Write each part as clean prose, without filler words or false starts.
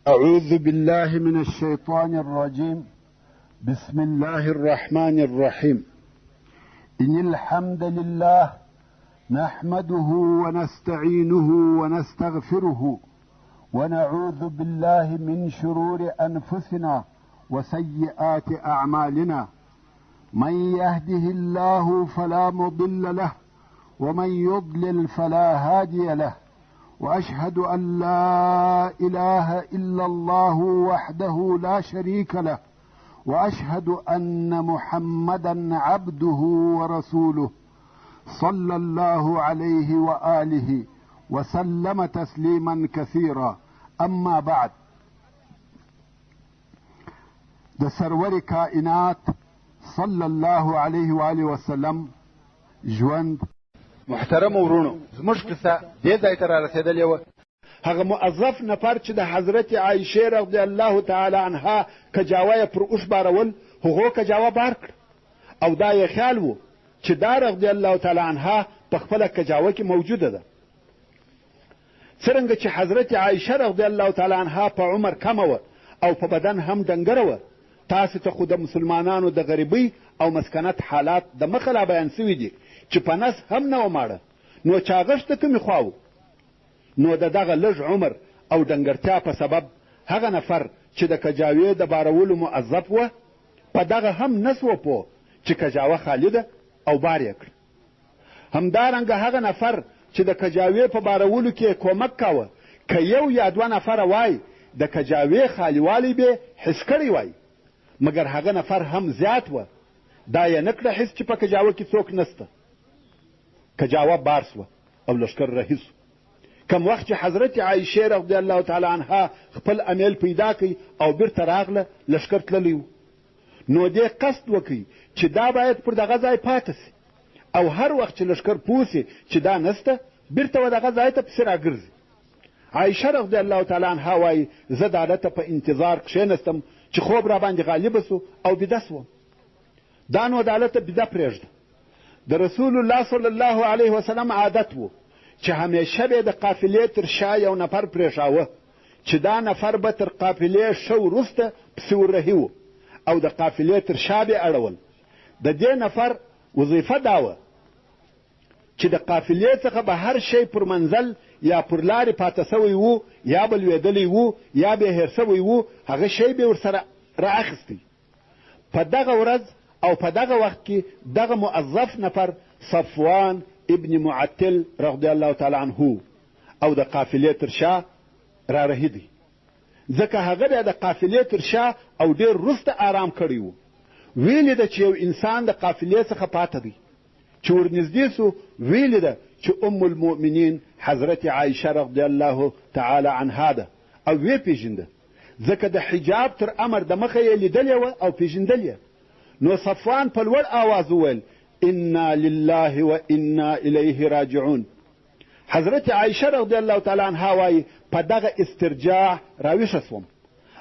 أعوذ بالله من الشيطان الرجيم. بسم الله الرحمن الرحيم. إن الحمد لله نحمده ونستعينه ونستغفره ونعوذ بالله من شرور أنفسنا وسيئات أعمالنا. من يهده الله فلا مضل له ومن يضلل فلا هادي له، وأشهد أن لا إله إلا الله وحده لا شريك له، وأشهد أن محمدا عبده ورسوله صلى الله عليه وآله وسلم تسليما كثيرا. أما بعد، د سرور کائنات صلی الله علیه و آله وسلم ژوند. محترم ورونو، زموږ قصه دې ځای ته رارسېدلې وه. هغه موظف نفر چې د حضرت عایشې رضی الله تعالی عنها کجاوه یې پر اوښ بارول، هغو کجاوه بار کړ، او دا یې خیال و چې دا رضی الله تعالی عنها په خپله کجاوه کې موجوده ده. څرنګه چې حضرت عایشه رضی الله تعالی عنها په عمر کمه وه او په بدن هم ډنګره وه، تاسې ته خو د مسلمانانو د غریبۍ او مسکنت حالات د مخه لا بیان سوي دي چې په نس هم نه و ماړه، نو چاغښت د کومې خوا و؟ نو د دغه لږ عمر او ډنګرتیا په سبب هغه نفر چې د کجاوې د بارولو موظف وه، په دغه هم نس و پوه چې کجاوه خالي ده او بار یې کړ. همدارنګه هغه نفر چې د کجاوې په بارولو کې کومک کاوه، که یو یا دوه نفره وای د کجاوې خالیوالی به حس کړی وای، مګر هغه نفر هم زیات وه، دا یې نه کړه حس چې په کجاوه کې څوک نسته. کجاوه بار سوه او لښکر رهي سو. کم وخت چې حضرت عایشې رضی الله تعالی عنها خپل امیل پیدا کړي او بیرته راغله، لښکر تللی و. نو دې قصد وکړي چې دا باید پر دغه ځای پاته سي، او هر وخت چې لښکر پوه سي چې دا نسته، بیرته و دغه ځای ته پسې راګرځي. عایشه رضی الله تعالی عنها وایي زه د هلته په انتظار کښېنستم چې خوب را باندې غالبه سو او بیده سوم. دا نو د هلته بیده پرېږده. د رسول الله صلی الله علیه وسلم عادت و چې همیشه به د قافلې تر شا یو نفر پرېښاوه، چې دا نفر به تر قافلې ښه وروسته پسې وررهي و او د قافلې تر شا به اړول. د دې نفر وظیفه دا وه چې د قافلې څخه به هر شی پر منزل یا پر لارې پاته سوی و، یا به لوېدلی و، یا به هېر سوی و، هغه شی به ورسره رااخیستی. په دغه ورځ او په دغه وخت کې دغه موظف نفر صفوان ابن معطل رضی الله تعالی عنه او د قافلې تر شا را رهي دی، ځکه هغه بیا د قافلې تر شا او ډېر وروسته آرام کړی و. ویلې ده چې یو انسان د قافلې څخه پاته دی. چې ورنږدې سو، ویلې ده چې ام المؤمنین حضرت عایشه رضی الله تعالی عنها ده، او ویې پېژنده، ځکه د حجاب تر امر د مخه یې لیدلې وه او پېژندل یې. نو صفوان په لوړ آواز وویل انا لله و انا الیه راجعون. حضرت عایشه رضی الله تعالی عنها وایي په دغه استرجاع راویښه سوم،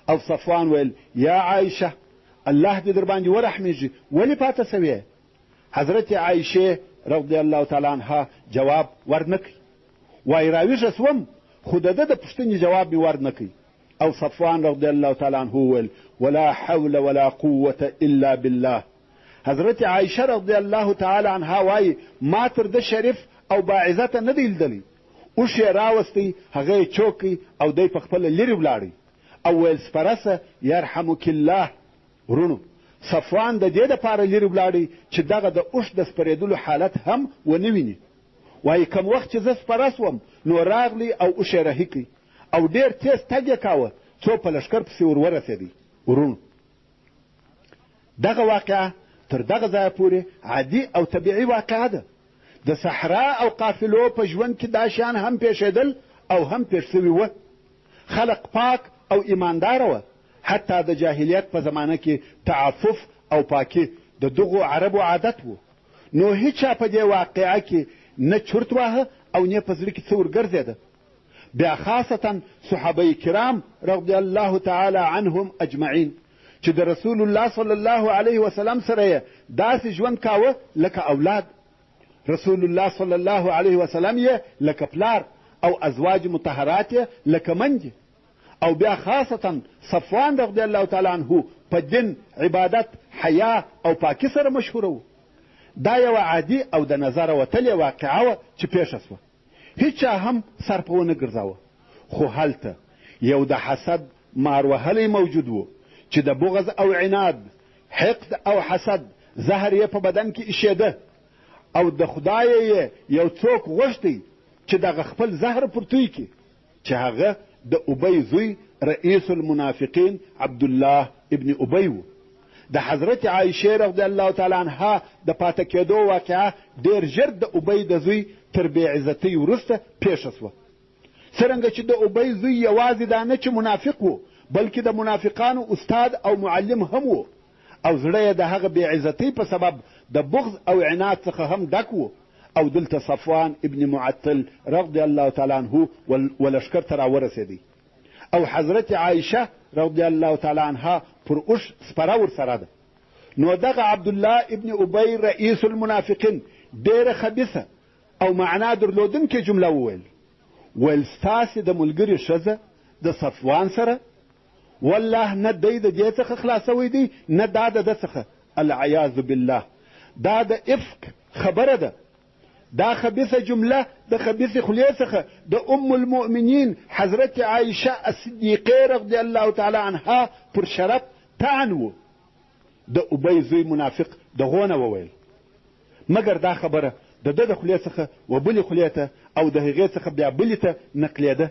او صفوان ویل یا عایشه الله دې در باندې ورحمېږي، ولې پاته سوې؟ حضرت عایشې رضی الله تعالی عنها جواب ورنه کوي، وایي راویښه سوم، خو د ده د پوښتنې جواب مې ورنه کوي. او صفوان رضی الله تعالی عنه ویل ولا حول ولا قوة الا بالله. حضرت عایشه رضی الله تعالی عنها وایي ما تر ده شریف او باعزته نه دی لیدلی. اوښ یې راوستی، هغه یې چوکی او دی په خپله لرې ولاړی او ویل سپرسه یرحمک الله. ورونو، صفوان د دې دپاره لرې ولاړی چې دغه د اوښ د سپرېدلو حالت هم ونه ویني. وایي کم وخت چې زه سپره سوم، نو راغلی او اوښ یې رهي کړي او ډېر تیز تګ یې کاوه څو په لښکر پسې ور ورسېدی. ورونو، دغه واقعه تر دغه ځایه پورې عادي او طبیعي واقعه ده. د صحرا او قافلو په ژوند کې دا شیان هم پیښېدل او هم پیښ سوي وه. خلق پاک او ایمانداره وه. حتی د جاهلیت په زمانه کې تعفف او پاکي د دغو عربو عادت و. نو هیچا په دې واقعه کې نه چرت واهه او نه په زړه کې څه ورګرځېده. بیا خاصتا صحابه کرام رضی الله تعالی عنهم اجمعین چې د رسول الله صلی الله علیه وسلم سره یې داسې ژوند کاوه لکه اولاد. رسول الله صلی الله علیه وسلم یې لکه پلار او ازواج مطهرات یې لکه مندې. او بیا خاصتا صفوان رضی الله تعالی عنه په دین، عبادت، حیا او پاکي سره مشهوره و. دا یوه عادي او د نظره وتلې واقعه وه چې پیښه سوه. هیچا هم سر په ونه ګرځاوه. خو هلته یو د حسد مار وهلی موجود و چې د بغض او عناد، حقد او حسد زهر یې په بدن کې ایښېده او د خدای یې یو څوک غوښتی چې دغه خپل زهر پر توی کړي، چې هغه د ابی زوی رئیس المنافقین عبدالله ابن ابی و. د حضرت عایشې رضی الله تعالی عنها د پاته کېدو واقعه ډېر ژر د ابی د زوی تر بې عزتۍ وروسته پیښه سوه. څرنګه چې د ابی زوی یوازې دا نه چې منافق و، بلکې د منافقانو استاد او معلم هم و، او زړه یې د هغه بې عزتۍ په سبب د بغض او عناد څخه هم ډک و. او دلته صفوان ابن معطل رضی الله تعالی عنه ولشکر ته راورسېدی او حضرت عایشه رضی الله تعالی عنها پر اوښ سپره ورسره ده. نو دغه عبدالله ابن ابی رئیس المنافقین ډېره خبیثه او معنا درلودونکې جمله وویل ستاسې د ملګري ښځه د صفوان سره والله نه دی د دې څخه خلاصوی دی، نه دا د ده څخه، العیاذ بالله. دا د افک خبره ده. دا خبیثه جمله د خبیثې خولې څخه د ام المؤمنین حضرت عایشه الصدیقې رضی الله تعالی عنها پر شرف طعن و. د ابی زوی منافق دغونه وویل، مګر دا خبره د ده د خولې څخه و بلې خولې ته او د هغې څخه بیا بلې ته نقلېده.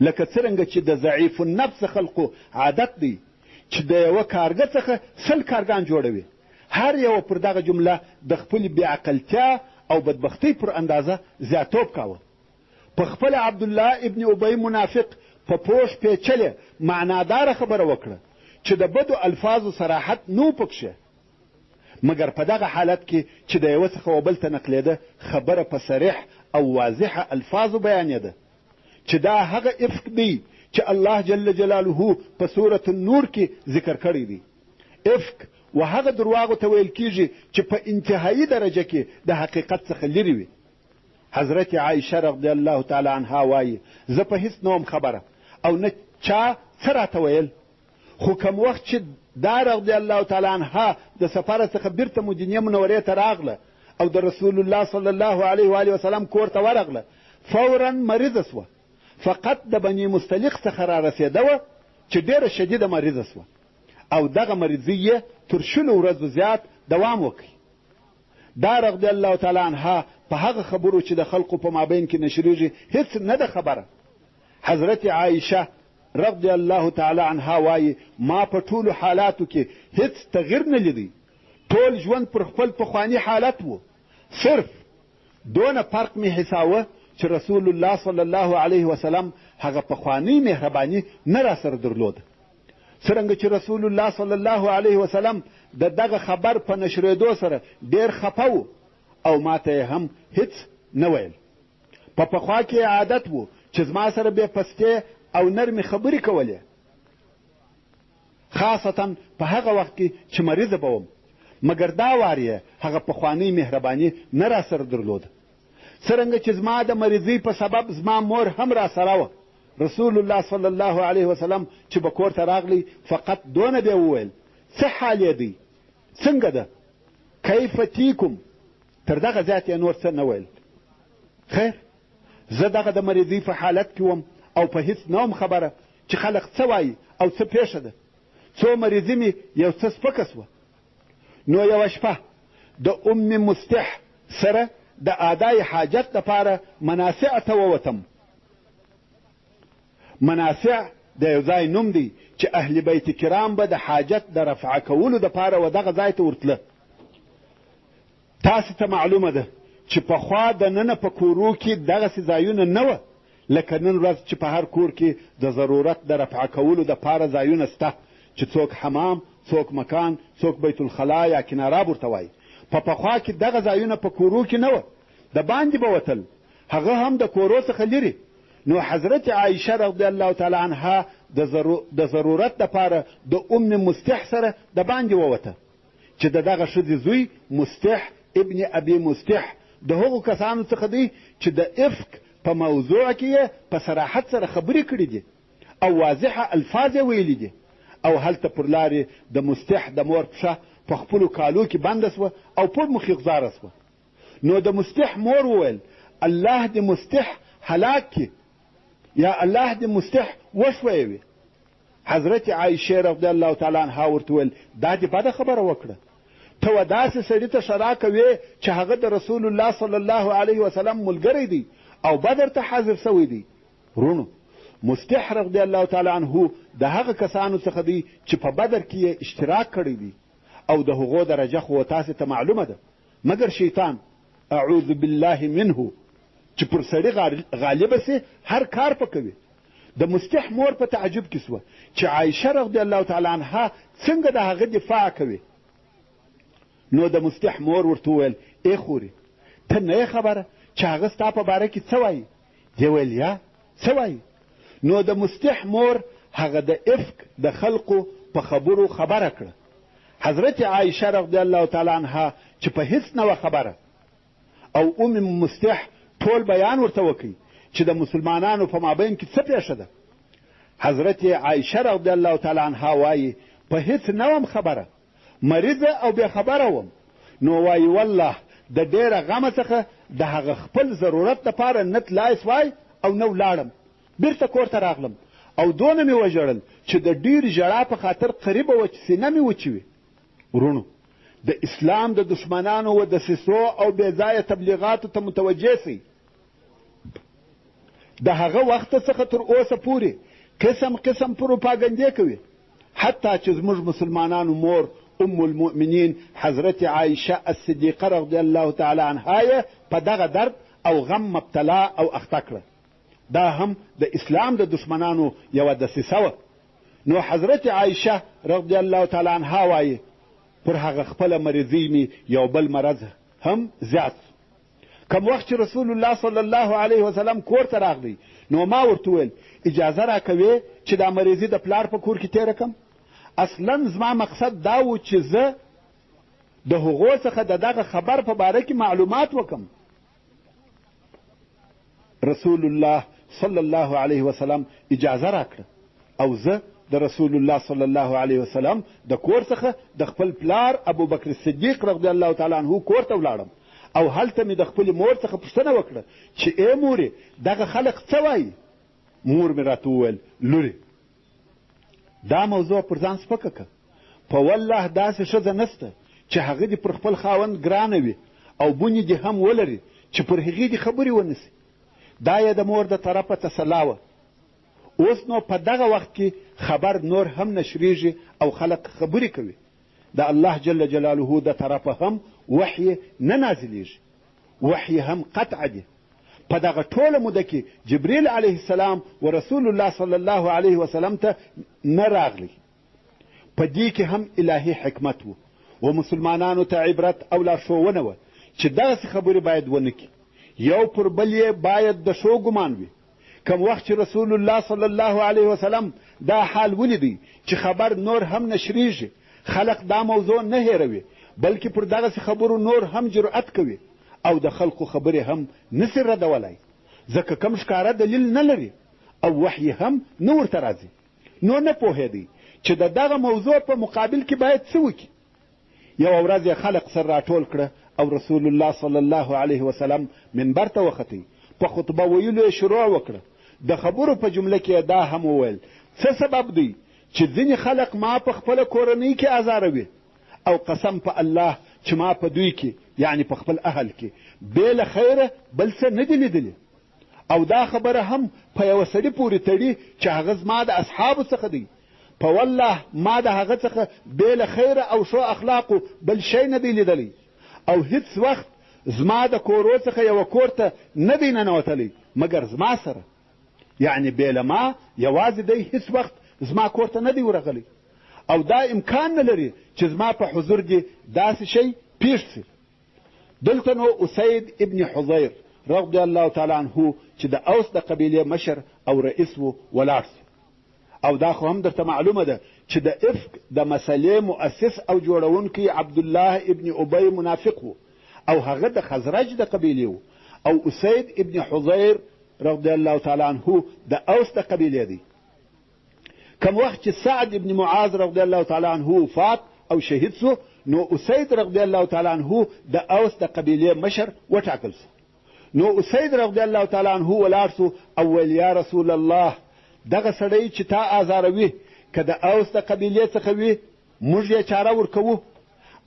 لکه څرنګه چې د ضعیف النفس خلقو عادت دی چې د یوه کارګه څخه 100 کارګان جوړوي، هر یو پر دغه جمله د خپلې بېعقلتیا او بدبختۍ پر اندازه زیاتوب کاوه. په خپله عبدالله ابن ابی منافق په پوښ پیچلې معناداره خبره وکړه چې د بدو الفاظو صراحت نو پکښې، مګر په دغه حالت کې چې د یوه څخه و بل ته نقلېده، خبره په صریح او واضحه الفاظو بیانېده چې دا هغه افک دی چې الله جل جلاله په سورة النور کې ذکر کړی دی. افک و هغه درواغو ته ویل کیږي چې په انتهایی درجه کې د حقیقت څخه لرې وي. حضرت عایشه رضی الله تعالی عنها وایي زه په هیڅ نوم خبره او نه چا څه راته ویل، خو کوم وخت چې دا رضی الله تعالی عنها د سفر څخه بیرته مدینې منورې ته راغله او د رسول الله صلی الله علیه و آله وسلم کور ته ورغله، فورا مریضه سوه. فقط د بني مستلق څخه را رسېده وه چې ډېره شدیده مریضه سوه او دغه مریضي یې تر 20 ورځو زیات دوام وکړي. دا رضی الله تعالی عنها په هغه خبرو چې د خلقو په مابین کې نشریږي هیڅ نه ده خبره. حضرت عایشه رضی الله تعالی عنها وایي ما په ټولو حالاتو کې هیڅ تغییر نه لیدی، ټول ژوند پر خپل پخواني حالت و، صرف دونه فرق مې حساوه چې رسول الله صلی الله علیه وسلم هغه پخوانی مهرباني نه را سره درلوده. څرنګه چې رسول الله صلی الله علیه وسلم د دغه خبر په نشرېدو سره ډېر خفه و او ماته یې هم هیڅ نه ویل. په پخوا کې عادت و چې زما سره بې پستې او نرمې خبرې کولې، خاصتا په هغه وخت کې چې مریضه به وم، مګر دا وار یې هغه پخوانی مهرباني نه را سره درلوده. څرنګه چې زما د مریضۍ په سبب زما مور هم را سره وه، رسول الله صلی الله علیه وسلم چې به کور ته راغلی فقط دونه به وویل څه حال یې دی، څنګه ده، کیف تیکم، تر دغه زیات یې نور څه نه ویل. خیر، زه دغه د مریضۍ په حالت کې وم او په هیڅ نه وم خبره چې خلق څه وایي او څه پیښه ده. څو مریضي مې یو څه سپکه سوه. نو یوه شپه د ام مستح سره د ادای حاجت دپاره مناسع ته ووتم. مناسع د یو ځای نوم دی چې اهل بیت کرام به د حاجت د رفع کولو دپاره و دغه ځای ته ورتله. تاسې ته معلومه ده چې پخوا د ننه په کورو کې دغسې ځایونه نه وه لکه نن ورځ چې په هر کور کې د ضرورت د رفع کولو دپاره ځایونه سته چې څوک حمام، څوک مکان، څوک بیت الخلا یا کناراب ورته وایي. په پخوا کې دغه ځایونه په کورو کې نه وه، د باندې به وتل، هغه هم د کورو څخه لرې. نو حضرت عایشه رضی الله تعالی عنها د ضرورت دپاره د ام مستح سره د باندې ووته چې د دغه ښځې زوی مستح ابن ابي مستح د هغو کسانو څخه دی چې د افک په موضوع کې یې په صراحت سره خبرې کړې دي او واضحه الفاظ یې ویلي دي او هلته پر لارې د مستح د مور پښه په خپلو کالو کې بنده سوه او پر مخ یې غځاره سوه. نو د مستح مور وویل الله دې مستح هلاک کړي یا الله دې مستح وشویوي. حضرت عایشه رضی الله تعالی عنها ورته وویل دا دې بده خبره وکړه، ته و داسې سړي ته شرا کوې چې هغه د رسول الله صلی الله علیه وسلم ملګری دی او بدر ته حاضر سوی دی. ورونو مستح رضی الله تعالی عنه د هغه کسانو څخه دی چې په بدر کې یې اشتراک کړی دی او د هغو درجه خو تاسې ته معلومه ده، مګر شیطان اعوذ بالله منه چې پر سړي غالبه سي هر کار په کوي. د مستح مور په تعجب کې سوه چې عایشه رضی الله تعالی عنها څنګه د هغه دفاع کوي. نو د مستح مور ورته وویل ای خورې ته نه یې خبره چې هغه ستا په باره کې څه وایي؟ دې ویل یا څه وایي؟ نو د مستح مور هغه د افک د خلقو په خبرو خبره کړه. حضرت عایشه رضی الله تعالی عنها چې په هیڅ نه وه خبره او مستح ټول بیان ورته وکړي چې د مسلمانانو په مابین کې څه پیښه ده. حضرت عایشه رضی الله تعالی عنها وایي په هیڅ نه وم خبره، مریضه او بې خبره وم. نو وایي والله د ډېره غمه څخه د هغه خپل ضرورت دپاره نه تلای سوای او نه ولاړم، بیرته کور ته راغلم او دونه مې وژړل چې د ډېر ژړا په خاطر قریبه وه چې سینه مې وچوي. ورونو د اسلام د دشمنانو و دسیسو او بې ځایه تبلیغاتو ته متوجه سئ. د هغه وخته څخه تر اوسه پورې قسم قسم پروپاګندې کوي، حتی چې زموږ مسلمانانو مور ام المؤمنین حضرت عایشه الصدیقه رضی الله تعالی عنها یې په دغه درد او غم مبتلا او اخته کړه. دا هم د اسلام د دشمنانو یوه دسیسه وه. نو حضرت عایشه رضی الله تعالی عنها وایي پر هغه خپله مریضۍ مې یو بل مرض هم زیات سو. کم وخت چې رسول الله صلی الله علیه وسلم کور ته راغلی نو ما ورته وویل اجازه راکوې چې دا مریضي د پلار په کور کې تېره کړم. اصلا زما مقصد دا و چې زه د هغو څخه د دغه خبر په باره کې معلومات وکم. رسول الله صلی الله علیه وسلم اجازه راکړه او زه د رسول الله صلی الله علیه وسلم د کور څخه د خپل پلار ابوبکر صدیق رضی الله تعالی عنه کور ته ولاړم او هلته مې د خپلې مور څخه پوښتنه وکړه چې ای مورې دغه خلق څه وایي؟ مور مې راته وویل لورې دا موضوع پر ځان سپکه که، په والله داسې ښځه نسته چې هغه دې پر خپل خاوند ګرانه وي او بونې دې هم ولري چې پر هغې دې خبرې ونسي. دا یې د مور د طرفه تسلا وه. اوس نو په دغه وخت کې خبر نور هم نشریږي او خلق خبرې کوي. د الله جل جلاله د طرفه هم وحی نه نازلیږي، وحی هم قطع دی. په دغه ټوله موده کې جبریل علیه السلام و رسول الله صلی الله علیه وسلم ته نه راغلی. په دې کې هم الهي حکمت و و مسلمانانو ته عبرت او لارښوونه وه چې دغسې خبرې باید ونه کړي. یو پر بل یې باید د ښو ګمان وي. کم وخت چې رسول الله صلی الله علیه وسلم دا حال ولیدی چې خبر نور هم نشریږي، خلق دا موضوع نه هیروي بلکې پر دغسې خبرو نور هم جرأت کوي او د خلقو خبرې هم نسي ردولی، ځکه کم ښکاره دلیل نه لري او وحی هم نه ورته راځي. نو نه پوهېدی چې د دغه موضوع په مقابل کې باید څه وکړي. یوه ورځ یې خلق سر راټول کړه او رسول الله صلی الله علیه وسلم منبر ته وختی، په خطبه ویلو یې شروع وکړه. د خبرو په جمله کې دا هم وویل څه سبب دی چې ځینې خلق ما په خپله کورنۍ کې ازاروي او قسم په الله چې ما په دوی کې یعنی په خپل اهل کې بې له خیره بل څه نه دي لیدلي، او دا خبره هم په یوه سړي پورې تړي چې هغه زما د اصحابو څخه دی. په والله ما د هغه څخه بې له خیره او ښو اخلاقو بل شی نه دی لیدلی او هیڅ وخت زما د کورو څخه یوه کور ته نه دی ننوتلی مګر زما سره، یعنی بې له ما یوازې دی هیڅ وخت زما کور ته نه دی ورغلی او دا امکان نه لري چې زما په حضور کې داسې شی پیښ سي. دلته نو اسید ابن حضیر رضی الله تعالی عنه چې د اوس د قبیلې مشر او رئیس و ولاړ سو. او دا خو هم درته معلومه ده چې د افک د مسلې مؤسس او جوړونکی عبدالله ابن ابی منافق و او هغه د خزرج د قبیلې و او اسید ابن حضیر رضی الله تعالی عنه د اوس د قبیلې دی. کوم وخت چې سعد ابن معاذ رضی الله تعالی عنه وفات او شهید سو، نو اسید رضی الله تعالی عنه د اوس د قبیلې مشر وټاکل سو. نو اسید رضی الله تعالی عنه ولاړ سو او ویل یا رسول الله دغه سړی چې تا آزاروي که د اوس د قبیلې څخه وي موږ یې چاره ورکوو،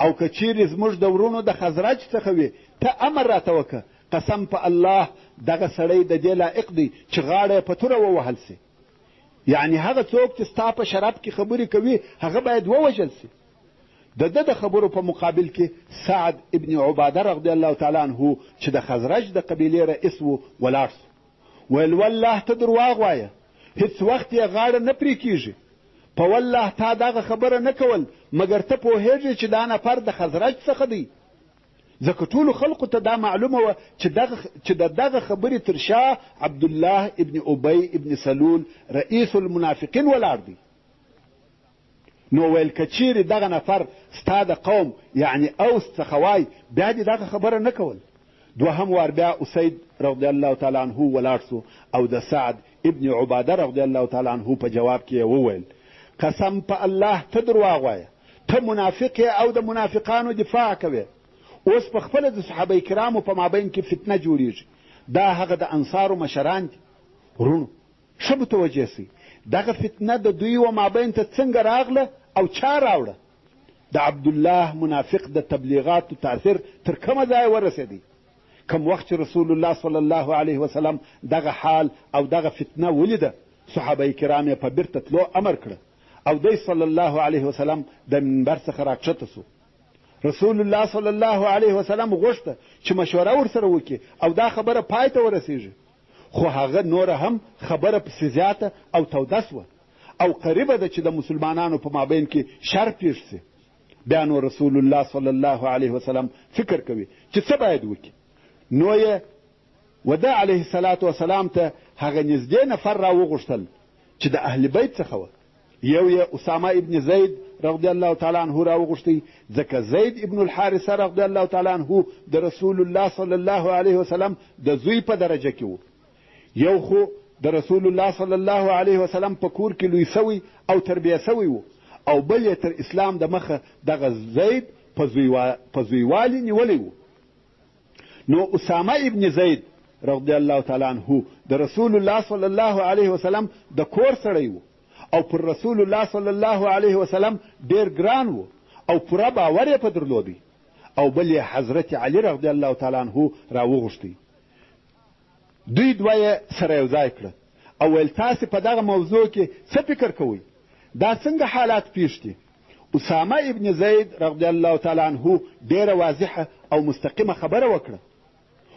او که چیرې زموږ د ورونو د خزرج څخه وي ته امر راته وکړه. قسم په الله دغه سړی د دې لایق دی چې غاړه یې په توره ووهل سي. یعنی هغه څوک چې ستا په شرف کې خبرې کوي هغه باید ووژل سي. د ده د خبرو په مقابل کې سعد ابن عباده رضی الله تعالی عنه چې د خزرج د قبیلې رئیس و ولاړ سو. ویل والله ته درواغ وایه، هیڅ وخت یې غاړه نه پرې کېږي. په والله تا دغه خبره نه کول مګر ته پوهېږې چې دا نفر د خزرج څخه دی. ځکه ټولو خلقو ته دا معلومه وه چې د دغه خبرې تر شا عبدالله ابن ابی ابن سلول رئیس المنافقین ولاړ دی. نو ویل که چیرې دغه نفر ستا د قوم یعنی اوس څخه وای بیا دې دغه خبره نه کول. دوهم وار بیا اسید رضی الله تعالی عنه ولاړ سو او د سعد ابن عباده رضی الله تعالی عنه په جواب کې وویل قسم په الله ته درواغ وایه، ته منافق او د منافقانو دفاع کوې. اوس په خپله د صحابه کرامو په مابین کې فتنه جوړیږي. دا هغه د انصارو مشران دي. ورونو ښه متوجه سئ دغه فتنه د دوی و مابین ته څنګه راغله او چا راوړه. د عبدالله منافق د تبلیغاتو تاثیر تر کومه ځایه ورسېدی. کم وخت چې رسول الله صلی الله علیه وسلم دغه حال او دغه فتنه ولیده صحابه کرام یې په بیرته تلو امر کړه او دی صلی الله علیه وسلم د منبر څخه راکښته سو. رسول الله صلی الله علیه وسلم غوښته چې مشوره ورسره وکړي او دا خبره پای ته ورسیږي. خو هغه نوره هم خبره پسې زیاته او توده سوه او قریبه ده چې د مسلمانانو په مابین کې شر پېښ سي. بیا نو رسول الله صلی الله علیه وسلم فکر کوي چې څه باید وکړي. نو یې وده علیه الصلاة وسلام ته هغه نږدې نفر راوغوښتل چې د اهل بیت څخه وه. یو یې اسامه ابن زید رضی الله تعالی عنه راوغوښتی ځکه زید ابن الحارثه رضی الله تعالی عنه د رسول الله صلی الله علیه وسلم د زوی په درجه کې و. یو خو د رسول الله صلی الله علیه وسلم په کور کې لوی سوی او تربیه سوی و، او بل یې تر اسلام د مخه دغه زید په زویوالي نیولی و. نو اسامه ابن زید رضی الله تعالی عنه د رسول الله صلی الله علیه وسلم د کور سړی و او پر رسول الله صلی الله علیه وسلم ډیر ګران و او پوره باور یې په درلودی. او بل یې حضرت علی رضی الله تعالی عنه راوغوښتی. دوی دوه یې سره یو ځای کړه او ویل تاسې په دغه موضوع کې څه فکر کوئ؟ دا څنګه حالات پیښ دي؟ اسامه ابن زید رضی الله تعالی عنه ډیره واضحه او مستقیمه خبره وکړه.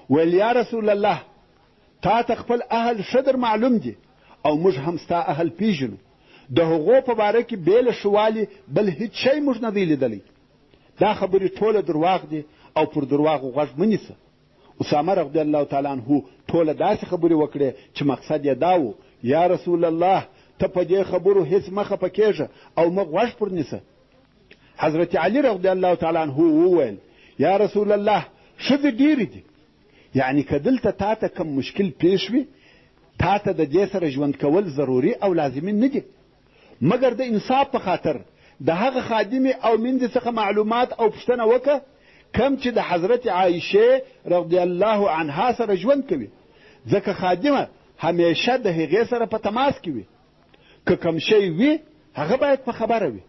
ویل یا رسول الله تا ته خپل اهل ښه در معلوم دي او موږ هم ستا اهل پیژنو. د هغو په باره کې بېله شوالي بل هیڅ شی موږ نه دی لیدلی. دا خبرې ټوله درواغ دي او پر درواغو غوږ مه نیسه. اسامه رضی الله تعالی عنه ټوله داسې خبرې وکړې چې مقصد یې دا و یا رسول الله ته په دې خبرو هیڅ مه خفه کېږه او مه غوږ پر نیسه. حضرت علی رضی الله تعالی عنه وویل یا رسول الله ښځې ډېرې دي، یعنی که دلته تا ته کم مشکل پیښ وي تا ته د دې سره ژوند کول ضروري او لازمي نه دي، مګر د انصاف په خاطر د هغه خادمې او میندې څخه معلومات او پوښتنه وکړه کم چې د حضرت عایشې رضی الله عنها سره ژوند کوي، ځکه خادمه همیشه د هغې سره په تماس کې وي. که کم شی وي هغه باید په خبره وي.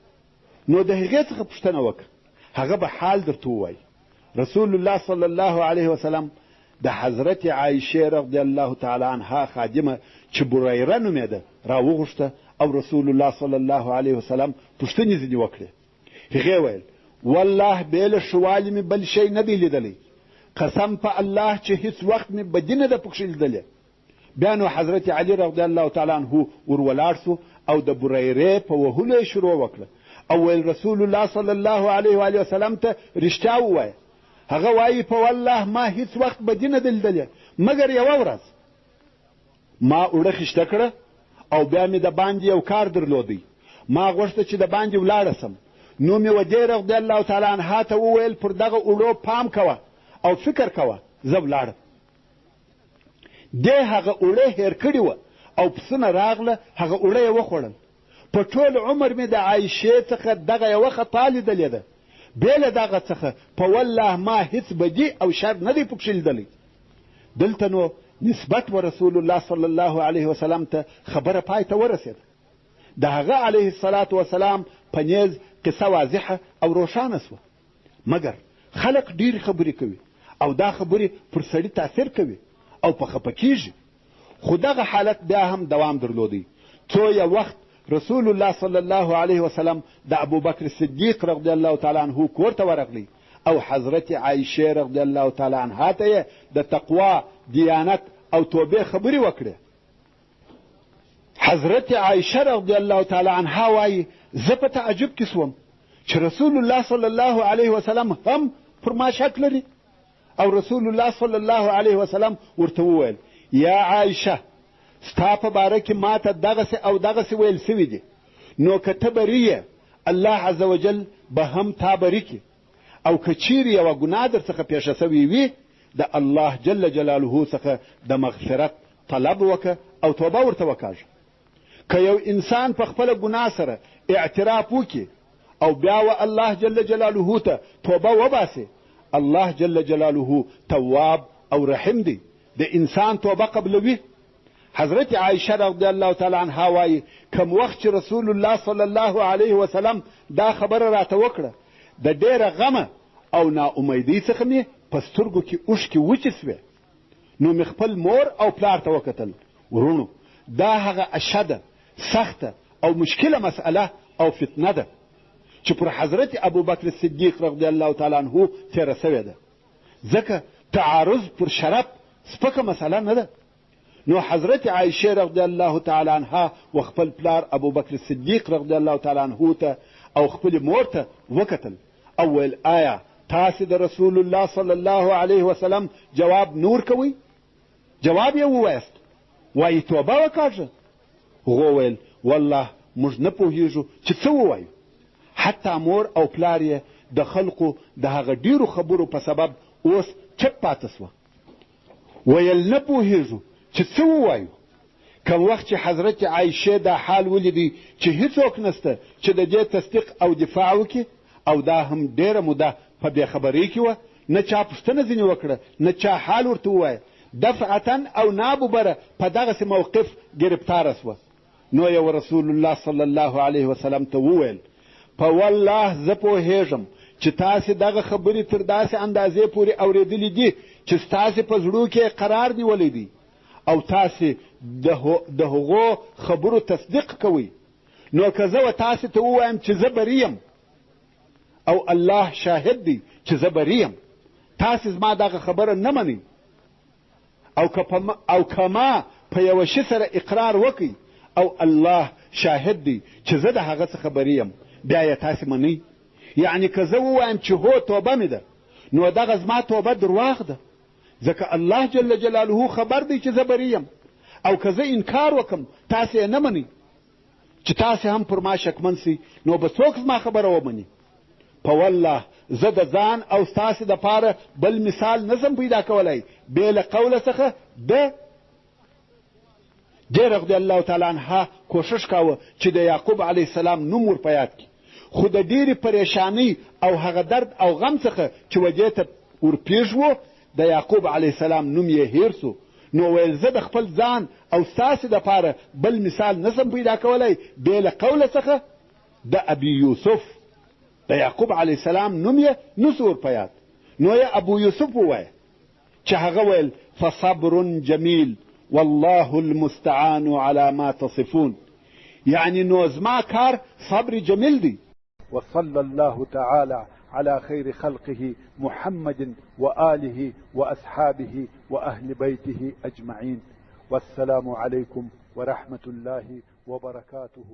نو د هغې څخه پوښتنه وکړه، هغه به حال درته ووایي. رسول الله صلی الله علیه وسلم د حضرت عایشې رضی الله تعالی عنها خادمه چې بریره نومېده راوغوښته او رسول الله صلی الله علیه وسلم پوښتنې ځینې وکړې. هغې ویل والله بېله شوالي مې بل شی نه دی لیدلی، قسم په الله چې هیڅ وخت مې بدي نه ده پکښې لیدلې. بیا نو حضرت علی رضی الله تعالی عنه ور ولاړ سو او د بریرې په وهلو یې شروع وکړه او ویل رسول الله صلی الله علیه و آله وسلم ته رښتیا ووایه. هغه وایي په والله ما هیڅ وخت بدي نه ده لیدلې مګر یوه ورځ ما اوړه خیشته کړه او بیا مې د باندې یو کار درلودی. ما غوښته چې د باندې ولاړه سم، نو مې ودې رضی الله تعالی عنها ته وویل پر دغه اوړو پام کوه او فکر کوه، زه ولاړم. دې هغه اوړه هېر کړې وه او پسونه راغله هغه اوړه یې وخوړل. په ټول عمر مې د عایشې څخه دغه یوه خطا لیدلې ده، بې له دغه څخه په والله ما هیڅ بدي او شر نه دی پکښې لیدلی. دلته نو نسبت و رسول الله صلی الله علیه وسلم ته خبره پای ته ورسېده. د هغه علیه الصلاة وسلام په نیز قصه واضحه او روښانه سوه. مګر خلق ډېرې خبرې کوي او دا خبرې پر سړي تاثیر کوي او په خفه کېږي. خو دغه حالت بیا هم دوام درلودی څو یو وخت رسول الله صلی الله علیه وسلم د ابوبکر صدیق رضی الله تعالی عنه کور ته ورغلی او حضرت عایشه رضی الله تعالی عنها ته یې د تقوا، دیانت او توبې خبرې وکړې. حضرت عایشه رضی الله تعالی عنها وایي زه په تعجب کې سوم چې رسول الله صلی الله علیه وسلم هم پر ما شک لري. او رسول الله صلی الله علیه وسلم ورته وویل یا عایشه ستا په باره کې ما ته دغسې او دغسې ویل سوي دي، نو که ته بری یې الله عز وجل به هم تا بری کړي، او که چیرې یوه ګناه در څخه پیښه سوې وي د الله جل جلاله څخه د مغفرت طلب وکړه او توبه ورته وکاږه. که یو انسان په خپله ګناه سره اعتراف وکړي او بیا و الله جل جلاله ته توبه وباسي، الله جل جلاله تواب او رحیم دی، د انسان توبه قبلوي. حضرت عایشه رضی الله تعالی عنها وایي کم وخت چې رسول الله صلی الله علیه وسلم دا خبره راته وکړه د ډېره غمه او ناامیدۍ څخه مې په سترګو کې اوښکې وچې سوې. نو مې خپل مور او پلار ته وکتل. ورونو دا هغه اشده، سخته او مشکله مسئله او فتنه ده چې پر حضرت ابوبکر صدیق رضی الله تعالی عنه تېره سوې ده. ځکه تعارض پر شرف سپکه مسئله نه ده. نو حضرت عایشه رضی الله تعالی عنها و خپل پلار ابوبکر صدیق رضی الله تعالی عنه ته او خپل مور ته وکتل او ویل آیا تاسې د رسول الله صلی الله علیه وسلم جواب نور کوئ؟ جواب یې ووایست، وایي توبه وکاږه. هغو ویل والله موږ نه پوهېږو چې څه ووایو. حتی مور او پلار یې د خلقو د هغه ډیرو خبرو په سبب اوس چپ پاته سوه. ویل نه پوهېږو چې څه ووایو. کم وخت چې حضرت عایشه دا حال ولیدی چې هیڅوک نسته چې د دې تصدیق او دفاع وکړي، او دا هم ډیره موده په بېخبرۍ کې وه، نه چا پوښتنه ځینې وکړه، نه چا حال ورته ووایه، دفعتا او ناببره په دغسې موقف ګرفتاره سوه. نو یو رسول الله صلی الله علیه وسلم ته وویل په والله زه پوهېږم چې تاسې دغه خبرې تر داسې اندازې پورې اورېدلې دي چې ستاسې په زړو کې قرار نیولی دی او تاسې د هغو خبرو تصدیق کوئ. نو که زه و تاسې ته ووایم چې زه بری یم او الله شاهد دی چې زه بری یم، تاسې زما دغه خبره نه منئ، او که ما په یوه شي سره اقرار وکئ او الله شاهد دی چې زه د هغه څخه بری یم، بیا یې تاسې منئ. یعنې که زه ووایم چې هو توبه مې ده، نو دغه زما توبه درواغ ده، ځکه الله جل جلاله خبر دی چې زه بری یم. او که زه انکار وکم تاسې یې نه منئ چې تاسې هم پر ما شکمن سئ، نو به څوک زما خبره ومني. په والله زه د ځان او ستاسې دپاره بل مثال نسم پیدا کولی بې له قوله څخه ده. دې رضی الله تعالی عنها کوشش کاوه چې د یعقوب علیه السلام نوم ور په یاد کړي، خو د ډېرې پریشانۍ او هغه درد او غم څخه چې وجې ته ورپېژ و د یعقوب علیه السلام نوم یې هیر سو. نو ویل زه د خپل ځان او ستاسې دپاره بل مثال نسم پیدا کولی بې له قوله څخه د ابي یوسف. د یعقوب علیه السلام نوم یې نسو ور په یاد، نو یې ابو یوسف ووایه چې هغه ویل فصبر جمیل والله المستعان على ما تصفون. یعنی نو زما کار صبر جمیل دی. وصلى الله تعالى على خير خلقه محمد وآله وأصحابه وأهل بيته أجمعين. والسلام عليكم ورحمة الله وبركاته.